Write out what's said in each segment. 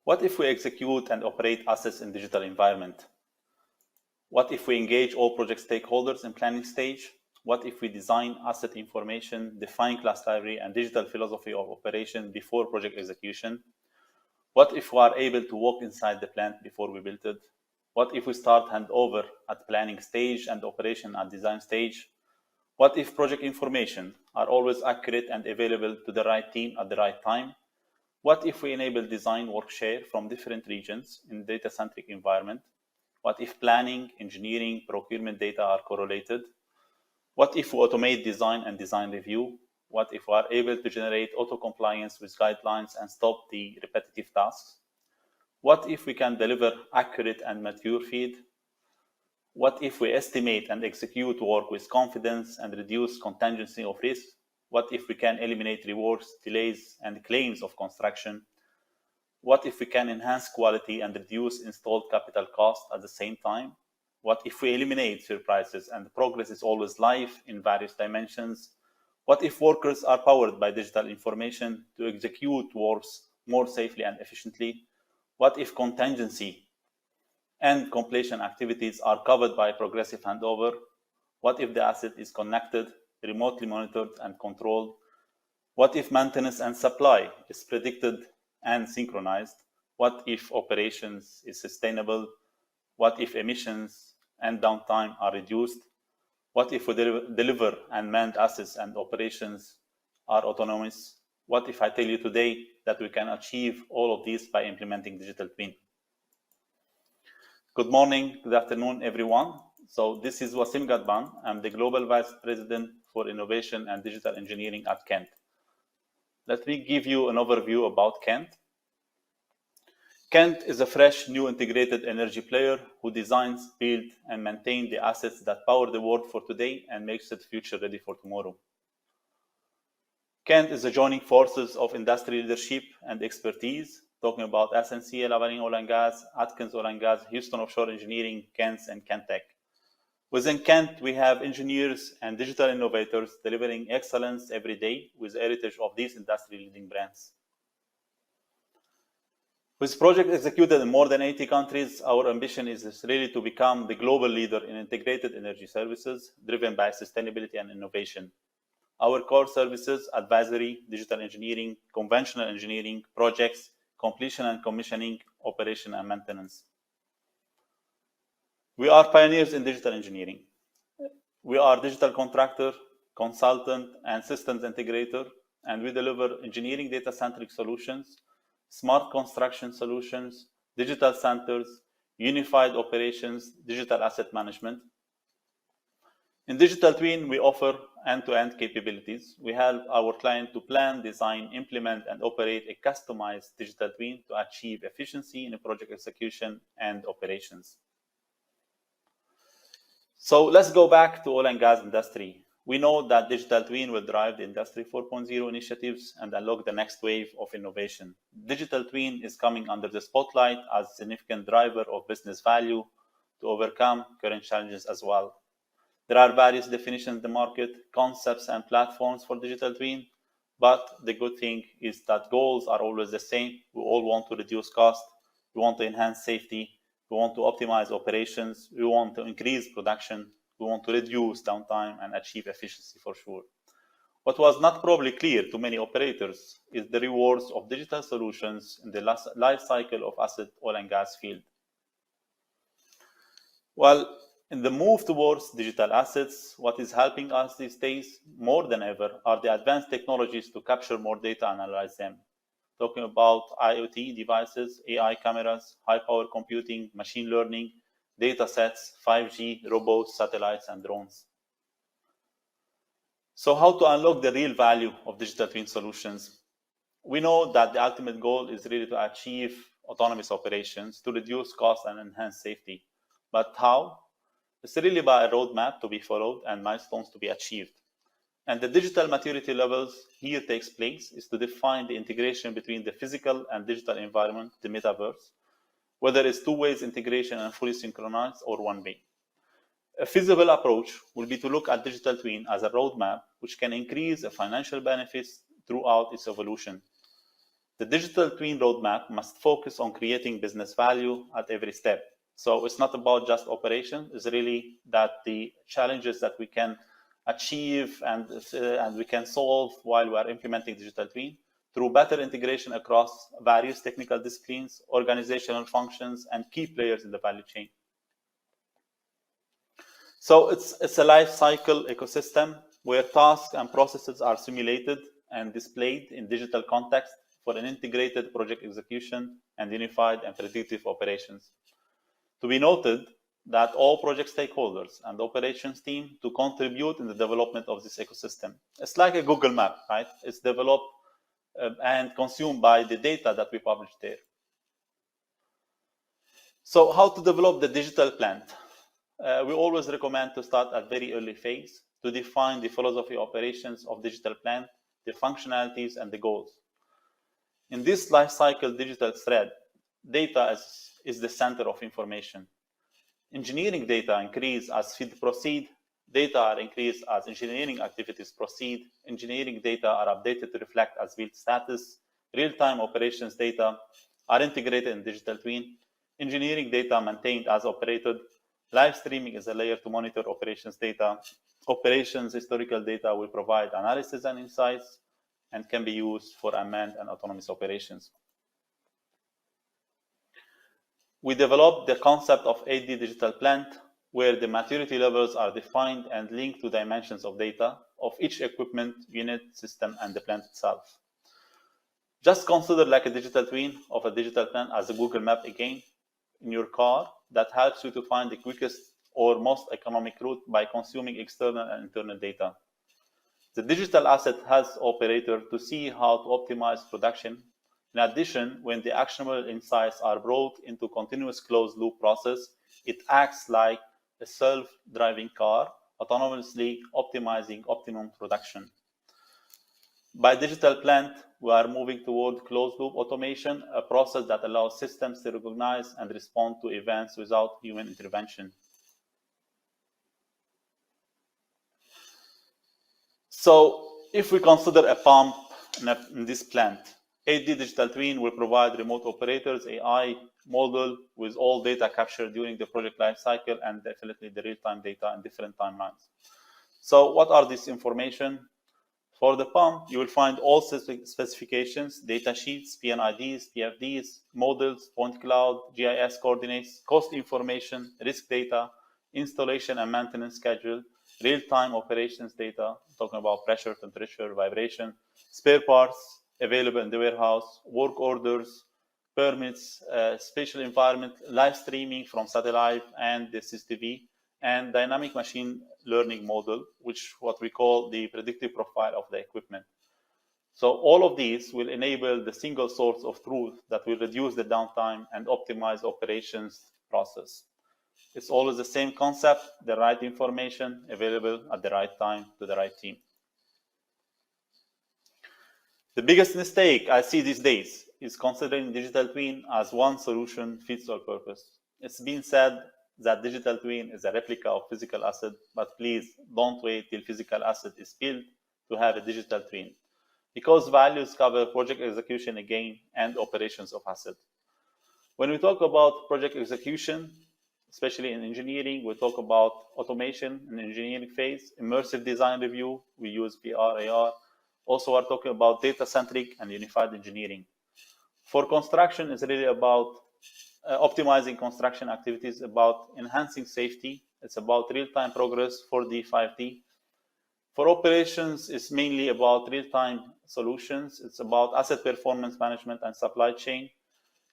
What if we execute and operate assets in digital environment? What if we engage all project stakeholders in planning stage? What if we design asset information, define class library, and digital philosophy of operation before project execution? What if we are able to walk inside the plant before we build it? What if we start handover at planning stage and operation at design stage? What if project information are always accurate and available to the right team at the right time? What if we enable design work share from different regions in data-centric environment? What if planning, engineering, procurement data are correlated? What if we automate design and design review? What if we are able to generate auto-compliance with guidelines and stop the repetitive tasks? What if we can deliver accurate and mature feed? What if we estimate and execute work with confidence and reduce contingency of risk? What if we can eliminate rewards, delays, and claims of construction? What if we can enhance quality and reduce installed capital cost at the same time? What if we eliminate surprises and progress is always live in various dimensions? What if workers are powered by digital information to execute works more safely and efficiently? What if contingency and completion activities are covered by progressive handover? What if the asset is connected, remotely monitored, and controlled? What if maintenance and supply is predicted and synchronized? What if operations is sustainable? What if emissions and downtime are reduced? What if we deliver unmanned assets and operations are autonomous? What if I tell you today that we can achieve all of these by implementing digital twin? Good morning, good afternoon, everyone. So this is Wassim Ghadban. I'm the Global Vice President for Innovation and Digital Engineering at Kent. Let me give you an overview about Kent. Kent is a fresh, new integrated energy player who designs, builds, and maintains the assets that power the world for today and makes it future ready for tomorrow. Kent is the joining forces of industry leadership and expertise, talking about SNC, Lavalin Oil and Gas, Atkins Oil and Gas, Houston Offshore Engineering, Kent, and Kentech. Within Kent, we have engineers and digital innovators delivering excellence every day with the heritage of these industry-leading brands. With projects executed in more than 80 countries, our ambition is really to become the global leader in integrated energy services driven by sustainability and innovation. Our core services, advisory, digital engineering, conventional engineering, projects, completion and commissioning, operation and maintenance. We are pioneers in digital engineering. We are digital contractor, consultant, and systems integrator, and we deliver engineering data-centric solutions, smart construction solutions, digital centers, unified operations, digital asset management. In Digital Twin, we offer end-to-end capabilities. We help our client to plan, design, implement, and operate a customized digital twin to achieve efficiency in project execution and operations. So let's go back to oil and gas industry. We know that digital twin will drive the industry 4.0 initiatives and unlock the next wave of innovation. Digital twin is coming under the spotlight as a significant driver of business value to overcome current challenges as well. There are various definitions in the market, concepts and platforms for digital twin, but the good thing is that goals are always the same. We all want to reduce cost, we want to enhance safety, we want to optimize operations, we want to increase production, we want to reduce downtime and achieve efficiency for sure. What was not probably clear to many operators is the rewards of digital solutions in the life cycle of asset oil and gas field. Well, in the move towards digital assets, what is helping us these days more than ever are the advanced technologies to capture more data and analyze them. Talking about IoT devices, AI cameras, high-power computing, machine learning, data sets, 5G, robots, satellites, and drones. So how to unlock the real value of digital twin solutions? We know that the ultimate goal is really to achieve autonomous operations, to reduce costs and enhance safety. But how? It's really by a roadmap to be followed and milestones to be achieved. And the digital maturity levels here takes place is to define the integration between the physical and digital environment, the metaverse, whether it's two-way integration and fully synchronized or one-way. A feasible approach will be to look at digital twin as a roadmap which can increase the financial benefits throughout its evolution. The digital twin roadmap must focus on creating business value at every step. So it's not about just operation, it's really that the challenges that we can achieve and we can solve while we are implementing digital twin through better integration across various technical disciplines, organizational functions, and key players in the value chain. So it's a life cycle ecosystem where tasks and processes are simulated and displayed in digital context for an integrated project execution and unified and predictive operations. To be noted that all project stakeholders and the operations team to contribute in the development of this ecosystem. It's like a Google map, right? It's developed and consumed by the data that we publish there. So how to develop the digital plant? We always recommend to start at very early phase to define the philosophy operations of digital plant, the functionalities and the goals. In this lifecycle digital thread, data is the center of information. Engineering data increase as field proceed, data are increased as engineering activities proceed, engineering data are updated to reflect as field status, real-time operations data are integrated in digital twin, engineering data maintained as operated, live streaming is a layer to monitor operations data, operations historical data will provide analysis and insights, and can be used for unmanned and autonomous operations. We developed the concept of 8D digital plant, where the maturity levels are defined and linked to dimensions of data of each equipment, unit, system, and the plant itself. Just consider like a digital twin of a digital plant as a Google map again in your car that helps you to find the quickest or most economic route by consuming external and internal data. The digital asset has operator to see how to optimize production. In addition, when the actionable insights are brought into continuous closed-loop process, it acts like a self-driving car, autonomously optimizing optimum production. By digital plant, we are moving toward closed-loop automation, a process that allows systems to recognize and respond to events without human intervention. So, if we consider a pump in this plant, 8D digital twin will provide remote operators AI model with all data captured during the project lifecycle and definitely the real-time data in different timelines. So what are this information? For the pump, you will find all specifications, data sheets, PNIDs, PFDs, models, point cloud, GIS coordinates, cost information, risk data, installation and maintenance schedule, real-time operations data, talking about pressure, temperature, vibration, spare parts available in the warehouse, work orders, permits, spatial environment, live streaming from satellite and the CCTV, and dynamic machine learning model, which what we call the predictive profile of the equipment. So all of these will enable the single source of truth that will reduce the downtime and optimize operations process. It's always the same concept, the right information available at the right time to the right team. The biggest mistake I see these days is considering digital twin as one solution fits all purpose. It's been said that digital twin is a replica of physical asset, but please don't wait till physical asset is built to have a digital twin, because values cover project execution again and operations of asset. When we talk about project execution, especially in engineering, we talk about automation in engineering phase, immersive design review, we use VR, AR. Also, we're talking about data-centric and unified engineering. For construction, it's really about optimizing construction activities, about enhancing safety. It's about real-time progress for the 5D. For operations, it's mainly about real-time solutions. It's about asset performance management and supply chain,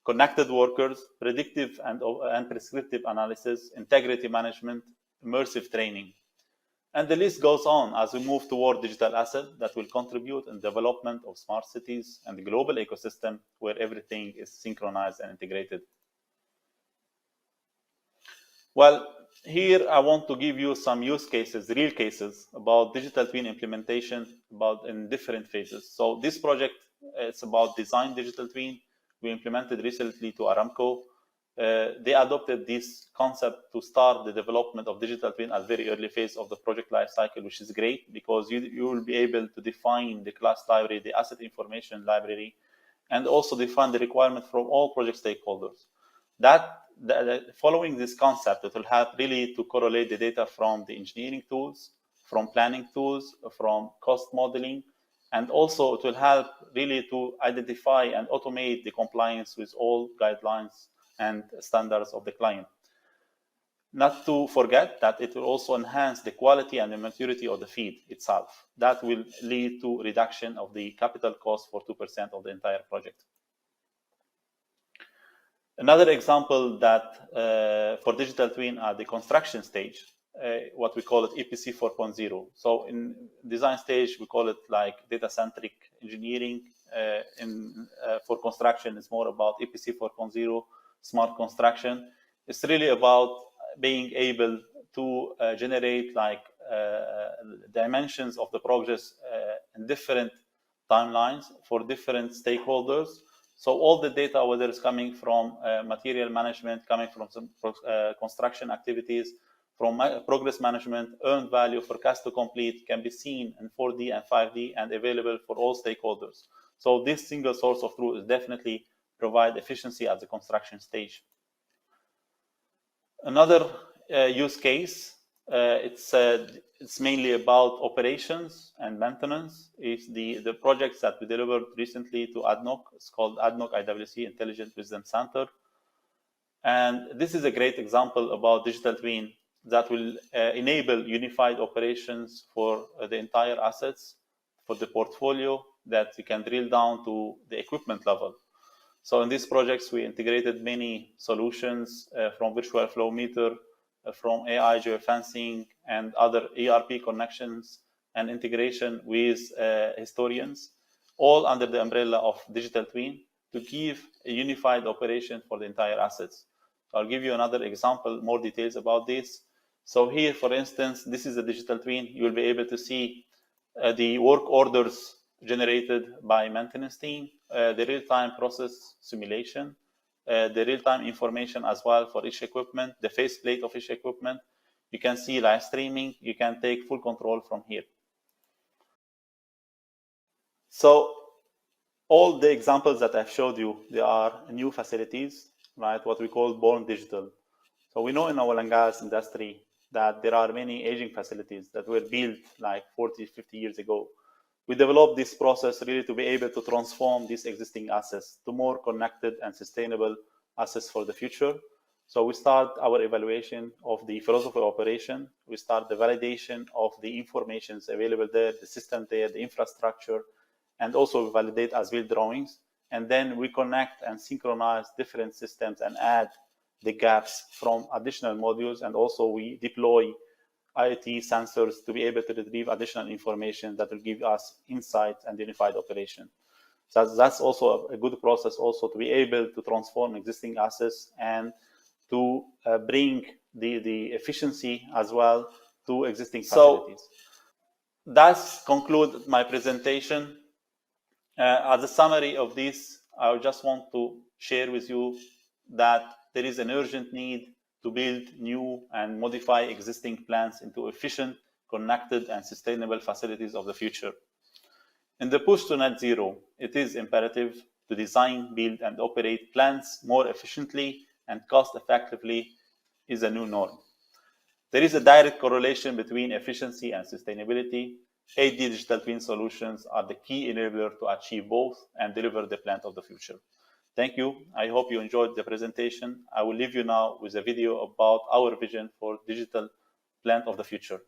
connected workers, predictive and prescriptive analysis, integrity management, immersive training. And the list goes on as we move toward digital asset that will contribute in development of smart cities and the global ecosystem where everything is synchronized and integrated. Well, here I want to give you some use cases, real cases about digital twin implementation in different phases. So this project, it's about design digital twin. We implemented recently to Aramco. They adopted this concept to start the development of digital twin at very early phase of the project lifecycle, which is great because you will be able to define the class library, the asset information library, and also define the requirement from all project stakeholders. Following this concept, it will help really to correlate the data from the engineering tools, from planning tools, from cost modeling, and also it will help really to identify and automate the compliance with all guidelines and standards of the client. Not to forget that it will also enhance the quality and the maturity of the feed itself. That will lead to reduction of the capital cost for 2% of the entire project. Another example that for digital twin at the construction stage, what we call it EPC 4.0. So in design stage, we call it like data-centric engineering. For construction, it's more about EPC 4.0, smart construction. It's really about being able to generate like dimensions of the progress in different timelines for different stakeholders. So all the data, whether it's coming from material management, coming from some construction activities, from progress management, earned value, forecast to complete, can be seen in 4D and 5D and available for all stakeholders. So this single source of truth is definitely provide efficiency at the construction stage. Another use case, it's mainly about operations and maintenance. Is the projects that we delivered recently to ADNOC. It's called ADNOC IWC Intelligent Wisdom Center. And this is a great example about digital twin that will enable unified operations for the entire assets, for the portfolio, that you can drill down to the equipment level. So in these projects, we integrated many solutions from virtual flow meter, from AI geofencing, and other ERP connections and integration with historians, all under the umbrella of digital twin to give a unified operation for the entire assets. I'll give you another example, more details about this. So here, for instance, this is a digital twin. You will be able to see the work orders generated by maintenance team, the real-time process simulation, the real-time information as well for each equipment, the faceplate of each equipment. You can see live streaming. You can take full control from here. So all the examples that I've showed you, they are new facilities, right? What we call born digital. So we know in oil and gas industry that there are many aging facilities that were built like 40, 50 years ago. We developed this process really to be able to transform these existing assets to more connected and sustainable assets for the future. So we start our evaluation of the philosophy of operation. We start the validation of the information available there, the system there, the infrastructure, and also validate as-built drawings. And then we connect and synchronize different systems and add the gaps from additional modules. And also we deploy IoT sensors to be able to retrieve additional information that will give us insights and unified operation. So that's also a good process also to be able to transform existing assets and to bring the efficiency as well to existing facilities. So that's conclude my presentation. As a summary of this, I just want to share with you that there is an urgent need to build new and modify existing plants into efficient, connected, and sustainable facilities of the future. In the push to net zero, it is imperative to design, build, and operate plants more efficiently and cost-effectively is a new norm. There is a direct correlation between efficiency and sustainability. 8D digital twin solutions are the key enabler to achieve both and deliver the plant of the future. Thank you. I hope you enjoyed the presentation. I will leave you now with a video about our vision for digital plant of the future.